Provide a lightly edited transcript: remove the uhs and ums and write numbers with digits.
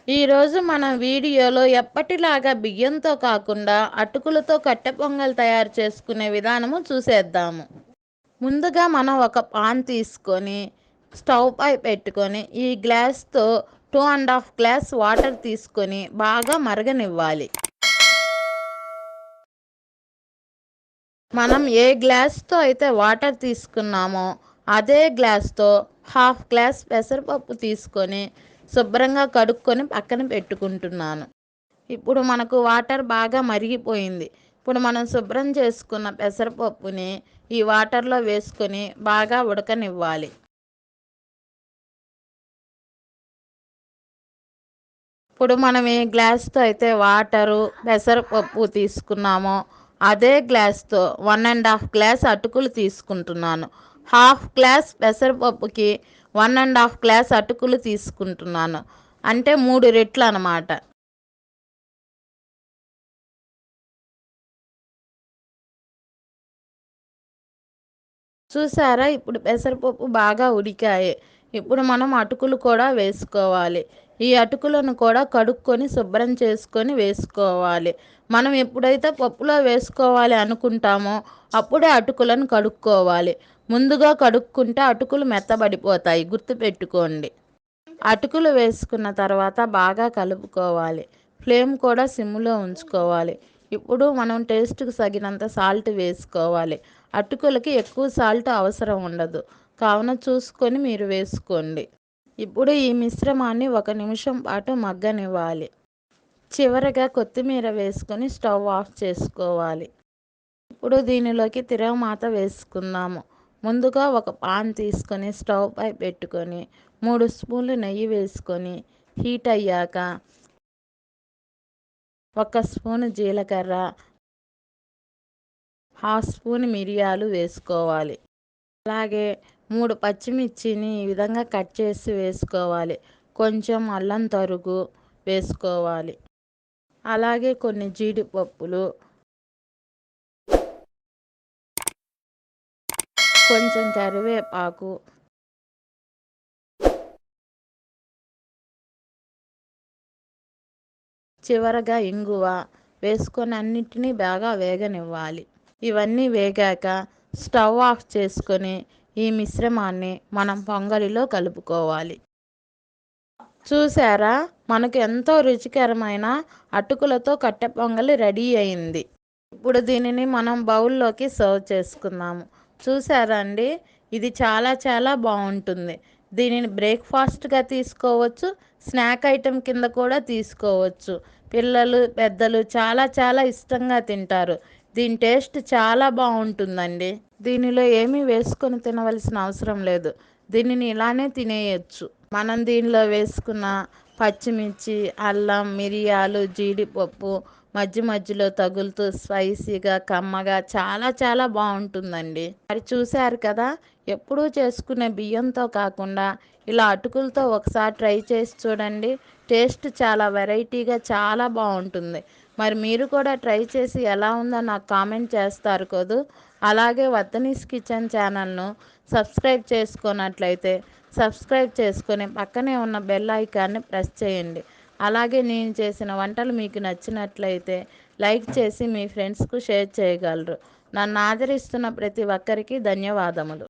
ఈరోజు మన వీడియోలో ఎప్పటిలాగా బియ్యంతో కాకుండా అటుకులతో కట్టె పొంగల్ తయారు చేసుకునే విధానము చూసేద్దాము. ముందుగా మనం ఒక పాన్ తీసుకొని స్టవ్ పై పెట్టుకొని ఈ గ్లాస్తో 2.5 గ్లాస్ వాటర్ తీసుకొని బాగా మరగనివ్వాలి. మనం ఏ గ్లాస్తో అయితే వాటర్ తీసుకున్నామో అదే గ్లాస్తో 1/2 గ్లాస్ పెసరపప్పు తీసుకొని శుభ్రంగా కడుక్కొని పక్కన పెట్టుకుంటున్నాను. ఇప్పుడు మనకు వాటర్ బాగా మరిగిపోయింది. ఇప్పుడు మనం శుభ్రం చేసుకున్న పెసరపప్పుని ఈ వాటర్లో వేసుకొని బాగా ఉడకనివ్వాలి. ఇప్పుడు మనం ఏ గ్లాస్తో అయితే వాటరు పెసరపప్పు తీసుకున్నామో అదే గ్లాస్తో 1.5 గ్లాస్ అటుకులు తీసుకుంటున్నాను. 1/2 గ్లాస్ పెసరపప్పుకి 1.5 గ్లాస్ అటుకులు తీసుకుంటున్నాను. అంటే 3 రెట్లు అన్నమాట. చూసారా, ఇప్పుడు పెసరపప్పు బాగా ఉడికాయి. ఇప్పుడు మనం అటుకులు కూడా వేసుకోవాలి. ఈ అటుకులను కూడా కడుక్కొని శుభ్రం చేసుకొని వేసుకోవాలి. మనం ఎప్పుడైతే పప్పులో వేసుకోవాలి అనుకుంటామో అప్పుడే అటుకులను కడుక్కోవాలి. ముందుగా కడుక్కుంటే అటుకులు మెత్తబడిపోతాయి, గుర్తుపెట్టుకోండి. అటుకులు వేసుకున్న తర్వాత బాగా కలుపుకోవాలి. ఫ్లేమ్ కూడా సిమ్లో ఉంచుకోవాలి. ఇప్పుడు మనం టేస్ట్కి తగినంత సాల్ట్ వేసుకోవాలి. అటుకులకి ఎక్కువ సాల్ట్ అవసరం ఉండదు, కావున చూసుకొని మీరు వేసుకోండి. ఇప్పుడు ఈ మిశ్రమాన్ని 1 నిమిషం పాటు మగ్గనివ్వాలి. చివరగా కొత్తిమీర వేసుకొని స్టవ్ ఆఫ్ చేసుకోవాలి. ఇప్పుడు దీనిలోకి తిరగమాత వేసుకుందాము. ముందుగా ఒక పాన్ తీసుకొని స్టవ్ పై పెట్టుకొని 3 స్పూన్లు నెయ్యి వేసుకొని హీట్ అయ్యాక 1 స్పూను జీలకర్ర, 1/2 స్పూన్ మిరియాలు వేసుకోవాలి. అలాగే 3 పచ్చిమిర్చిని ఈ విధంగా కట్ చేసి వేసుకోవాలి. కొంచెం అల్లం తరుగు వేసుకోవాలి. అలాగే కొన్ని జీడిపప్పులు, కొంచెం కరివేపాకు, చివరగా ఇంగువ వేసుకొని అన్నిటినీ బాగా వేగనివ్వాలి. ఇవన్నీ వేగాక స్టవ్ ఆఫ్ చేసుకొని ఈ మిశ్రమాన్ని మనం పొంగలిలో కలుపుకోవాలి. చూసారా, మనకు ఎంతో రుచికరమైన అటుకులతో కట్టె పొంగలి రెడీ అయింది. ఇప్పుడు దీనిని మనం బౌల్లోకి సర్వ్ చేసుకుందాము. చూసారా అండి, ఇది చాలా చాలా బాగుంటుంది. దీనిని బ్రేక్ఫాస్ట్గా తీసుకోవచ్చు, స్నాక్ ఐటెం కింద కూడా తీసుకోవచ్చు. పిల్లలు పెద్దలు చాలా చాలా ఇష్టంగా తింటారు. దీని టేస్ట్ చాలా బాగుంటుందండి. దీనిలో ఏమీ వేసుకొని తినవలసిన అవసరం లేదు, దీనిని ఇలానే తినేయచ్చు. మనం దీనిలో వేసుకున్న పచ్చిమిర్చి, అల్లం, మిరియాలు, జీడిపప్పు మధ్య మధ్యలో తగులుతూ స్పైసీగా కమ్మగా చాలా చాలా బాగుంటుందండి. మరి చూశారు కదా, ఎప్పుడూ చేసుకునే బియ్యంతో కాకుండా ఇలా అటుకులతో ఒకసారి ట్రై చేసి చూడండి. టేస్ట్ చాలా వెరైటీగా చాలా బాగుంటుంది. మరి మీరు కూడా ట్రై చేసి ఎలా ఉందో నాకు కామెంట్ చేస్తారు కదూ. అలాగే వర్ధనీస్ కిచెన్ ఛానల్ను సబ్స్క్రైబ్ చేసుకున్నట్లయితే సబ్స్క్రైబ్ చేసుకొని పక్కనే ఉన్న బెల్ ఐకాన్ని ప్రెస్ చేయండి. అలాగే నేను చేసిన వంటలు మీకు నచ్చినట్లయితే లైక్ చేసి మీ ఫ్రెండ్స్కు షేర్ చేయగలరు. నన్ను ఆదరిస్తున్న ప్రతి ఒక్కరికి ధన్యవాదములు.